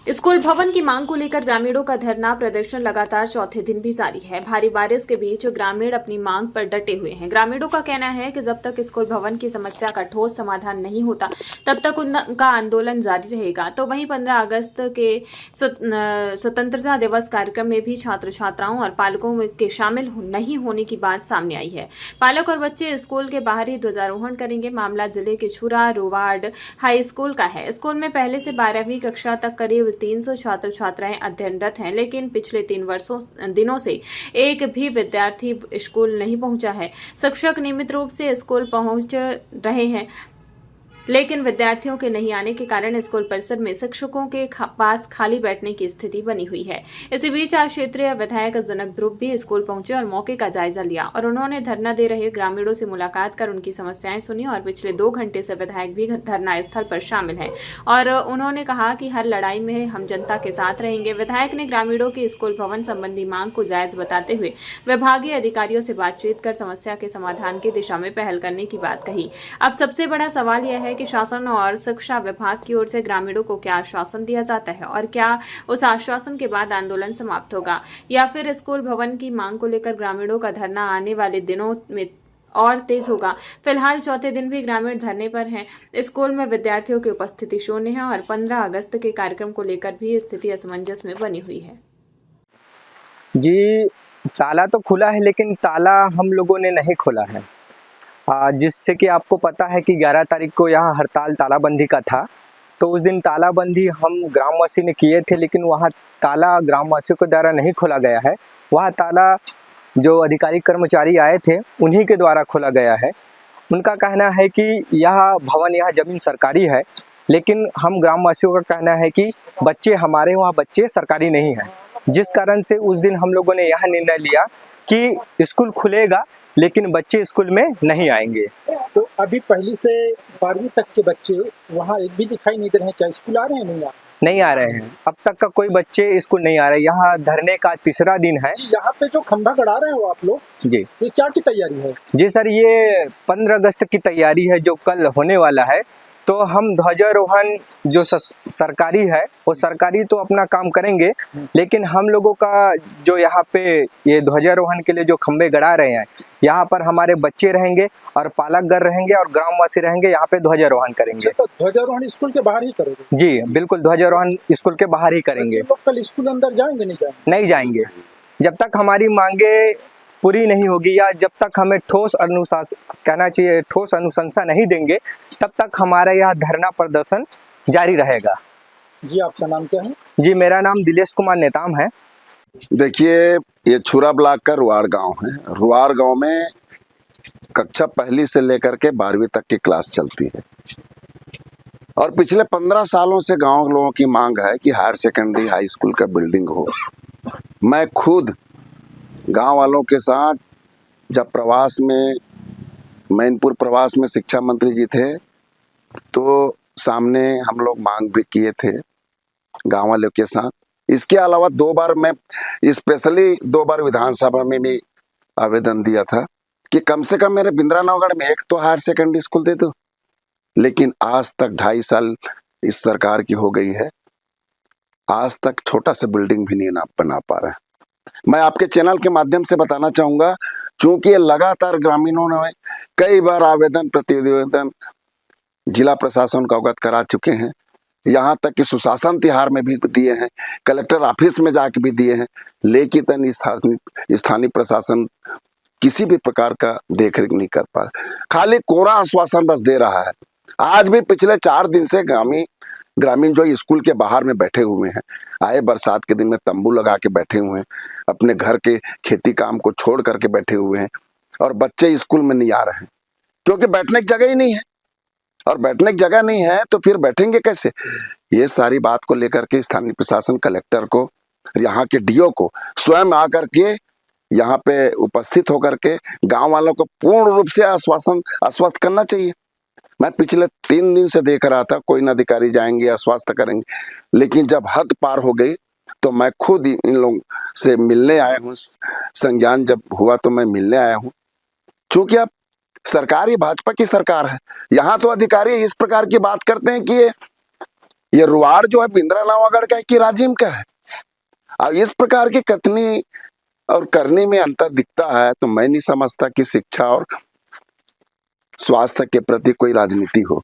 School भवन की मांग को लेकर ग्रामीणों का धरना प्रदर्शन लगातार चौथे दिन भी जारी है। भारी बारिश के बीच ग्रामीण अपनी मांग पर डटे हुए हैं। ग्रामीणों का कहना है कि जब तक स्कूल भवन की समस्या का ठोस समाधान नहीं होता तब तक उनका आंदोलन जारी रहेगा। तो वहीं 15 अगस्त के स्वतंत्रता दिवस कार्यक्रम में भी छात्र छात्राओं और पालकों के शामिल नहीं होने की बात सामने आई है। पालक और बच्चे स्कूल के बाहर ही ध्वजारोहण करेंगे। मामला जिले के छुरा रोवार्ड हाई स्कूल का है। स्कूल में पहले से 12वीं कक्षा तक करीब 300 छात्र छात्राएं अध्ययनरत हैं, लेकिन पिछले 3 दिनों से एक भी विद्यार्थी स्कूल नहीं पहुंचा है। शिक्षक नियमित रूप से स्कूल पहुंच रहे हैं, लेकिन विद्यार्थियों के नहीं आने के कारण स्कूल परिसर में शिक्षकों के पास खाली बैठने की स्थिति बनी हुई है। इसी बीच आज क्षेत्रीय विधायक जनक ध्रुव भी स्कूल पहुंचे और मौके का जायजा लिया और उन्होंने धरना दे रहे ग्रामीणों से मुलाकात कर उनकी समस्याएं सुनी। और पिछले 2 घंटे से विधायक भी धरना स्थल पर शामिल हैं और उन्होंने कहा कि हर लड़ाई में हम जनता के साथ रहेंगे। विधायक ने ग्रामीणों की स्कूल भवन संबंधी मांग को जायज बताते हुए विभागीय अधिकारियों से बातचीत कर समस्या के समाधान की दिशा में पहल करने की बात कही। अब सबसे बड़ा सवाल यह है कि शासन और शिक्षा विभाग की ओर से ग्रामीणों को क्या आश्वासन दिया जाता है और क्या उस आश्वासन के बाद आंदोलन समाप्त होगा या फिर स्कूल भवन की मांग को लेकर ग्रामीणों का धरना आने वाले दिनों में और तेज होगा। फिलहाल चौथे दिन भी ग्रामीण धरने पर हैं। स्कूल में विद्यार्थियों की उपस्थिति शून्य है और 15 अगस्त के कार्यक्रम को लेकर भी स्थिति असमंजस में बनी हुई है। जी, ताला तो खुला है लेकिन ताला हम लोगों ने नहीं खोला है। जिससे कि आपको पता है कि 11 तारीख को यहाँ हड़ताल तालाबंदी का था, तो उस दिन तालाबंदी हम ग्रामवासी ने किए थे, लेकिन वहाँ ताला ग्रामवासियों के द्वारा नहीं खोला गया है। वह ताला जो अधिकारी कर्मचारी आए थे उन्हीं के द्वारा खोला गया है। उनका कहना है कि यह भवन, यह ज़मीन सरकारी है, लेकिन हम ग्रामवासियों का कहना है कि बच्चे हमारे वहाँ बच्चे सरकारी नहीं हैं, जिस कारण से उस दिन हम लोगों ने यह निर्णय लिया कि स्कूल खुलेगा लेकिन बच्चे स्कूल में नहीं आएंगे। तो अभी पहली से 12वीं तक के बच्चे वहाँ एक भी दिखाई नहीं दे रहे हैं, क्या स्कूल आ रहे हैं? नहीं आ रहे हैं। अब तक का कोई बच्चे स्कूल नहीं आ रहे। यहाँ धरने का तीसरा दिन है। जी, यहाँ पे जो खंभा गड़ा रहे हो आप लोग, जी, ये क्या की तैयारी है? जी सर, ये 15 अगस्त की तैयारी है जो कल होने वाला है। तो हम ध्वजारोहण जो सरकारी है वो सरकारी तो अपना काम करेंगे, लेकिन हम लोगों का जो यहाँ पे ये ध्वजारोहण के लिए जो खंबे गड़ा रहे हैं, यहाँ पर हमारे बच्चे रहेंगे और पालकगण रहेंगे और ग्रामवासी रहेंगे, यहाँ पे ध्वजारोहण करेंगे। तो ध्वजारोहण स्कूल के बाहर ही करोगे? जी बिल्कुल, ध्वजारोहण स्कूल के बाहर ही करेंगे। लोग कल स्कूल अंदर जाएंगे? नहीं जाएंगे। जब तक हमारी मांगे पूरी नहीं होगी या जब तक हमें ठोस अनुशंसा नहीं देंगे, तब तक हमारा यह धरना प्रदर्शन जारी रहेगा। जी, आपका नाम क्या है? जी, मेरा नाम दिलेश कुमार नेताम है। देखिए, ये छुरा ब्लॉक का रुआर गांव है। रुआर गांव में कक्षा पहली से लेकर के 12वीं तक की क्लास चलती है और पिछले 15 सालों से गांव लोगों की मांग है कि हायर सेकेंडरी हाई स्कूल का बिल्डिंग हो। मैं खुद गांव वालों के साथ जब प्रवास में, मैनपुर प्रवास में शिक्षा मंत्री जी थे, तो सामने हम लोग मांग भी किए थे गांव वालों के साथ। इसके अलावा 2 बार मैं स्पेशली 2 बार विधानसभा में भी आवेदन दिया था कि कम से कम मेरे बिंद्रा नवगढ़ में एक तो हायर सेकेंडरी स्कूल दे दो। लेकिन आज तक 2.5 साल इस सरकार की हो गई है, आज तक छोटा सा बिल्डिंग भी नहीं बना पा रहा है। मैं आपके चैनल के माध्यम से बताना चाहूंगा, चूंकि ये लगातार ग्रामीणों ने कई बार आवेदन प्रतिवेदन जिला प्रशासन को अवगत करा चुके हैं, यहाँ तक कि सुशासन तिहार में भी दिए हैं, कलेक्टर ऑफिस में जाके भी दिए हैं, लेकिन स्थानीय प्रशासन किसी भी प्रकार का देखरेख नहीं कर पा रहा, खाली कोरा आश्वासन बस दे रहा है। आज भी पिछले 4 दिन से ग्रामीण जो स्कूल के बाहर में बैठे हुए हैं, आए बरसात के दिन में तंबू लगा के बैठे हुए हैं, अपने घर के खेती काम को छोड़ करके बैठे हुए हैं और बच्चे स्कूल में नहीं आ रहे हैं क्योंकि बैठने की जगह ही नहीं है। और बैठने की जगह नहीं है तो फिर बैठेंगे कैसे? ये सारी बात को लेकर के स्थानीय प्रशासन, कलेक्टर को, यहाँ के डीओ को स्वयं आकर के यहाँ पे उपस्थित होकर के गांव वालों को पूर्ण रूप से आश्वस्त करना चाहिए। मैं पिछले 3 दिन से देख रहा था कोई न अधिकारी जाएंगे, आश्वस्त करेंगे, लेकिन जब हद पार हो गई तो मैं खुद इन लोगों से मिलने आया हूँ। संज्ञान जब हुआ तो मैं मिलने आया हूँ। चूंकि अब सरकार ही भाजपा की सरकार है, यहाँ तो अधिकारी इस प्रकार की बात करते हैं कि ये ये रुआड़ जो है बिंद्रा नवागढ़ का है कि राजिम का है। अब इस प्रकार की कथनी और करने में अंतर दिखता है, तो मैं नहीं समझता कि शिक्षा और स्वास्थ्य के प्रति कोई राजनीति हो।